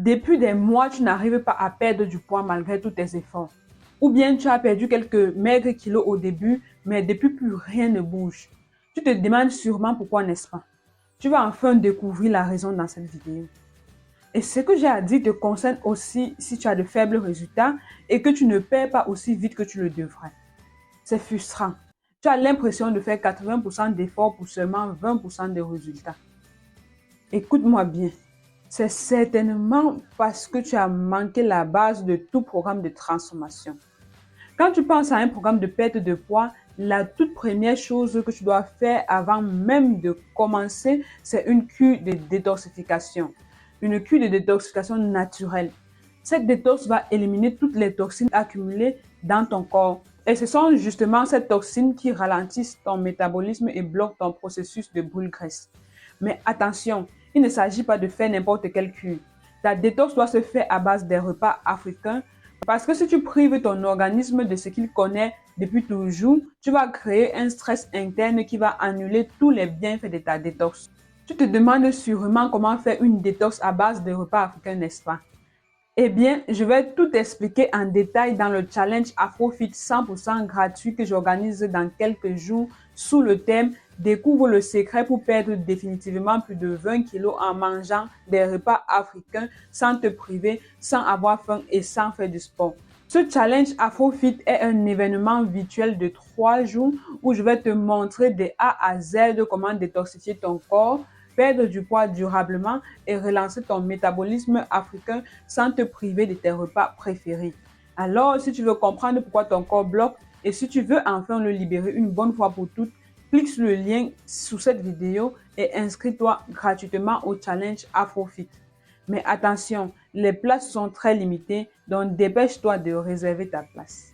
Depuis des mois, tu n'arrives pas à perdre du poids malgré tous tes efforts. Ou bien tu as perdu quelques maigres kilos au début, mais depuis plus rien ne bouge. Tu te demandes sûrement pourquoi, n'est-ce pas? Tu vas enfin découvrir la raison dans cette vidéo. Et ce que j'ai à dire te concerne aussi si tu as de faibles résultats et que tu ne perds pas aussi vite que tu le devrais. C'est frustrant. Tu as l'impression de faire 80% d'efforts pour seulement 20% de résultats. Écoute-moi bien. C'est certainement parce que tu as manqué la base de tout programme de transformation. Quand tu penses à un programme de perte de poids, la toute première chose que tu dois faire avant même de commencer, c'est une cure de détoxification. Une cure de détoxification naturelle. Cette détox va éliminer toutes les toxines accumulées dans ton corps. Et ce sont justement ces toxines qui ralentissent ton métabolisme et bloquent ton processus de brûle-graisse. Mais attention, il ne s'agit pas de faire n'importe quelle cure. Ta détox doit se faire à base des repas africains parce que si tu prives ton organisme de ce qu'il connaît depuis toujours, tu vas créer un stress interne qui va annuler tous les bienfaits de ta détox. Tu te demandes sûrement comment faire une détox à base de repas africains, n'est-ce pas? Eh bien, je vais tout expliquer en détail dans le challenge AfroFit 100% gratuit que j'organise dans quelques jours sous le thème « Découvre le secret pour perdre définitivement plus de 20 kilos en mangeant des repas africains sans te priver, sans avoir faim et sans faire du sport ». Ce challenge AfroFit est un événement virtuel de 3 jours où je vais te montrer de A à Z comment détoxifier ton corps, perdre du poids durablement et relancer ton métabolisme africain sans te priver de tes repas préférés. Alors, si tu veux comprendre pourquoi ton corps bloque et si tu veux enfin le libérer une bonne fois pour toutes, clique sur le lien sous cette vidéo et inscris-toi gratuitement au challenge AfroFit. Mais attention, les places sont très limitées, donc dépêche-toi de réserver ta place.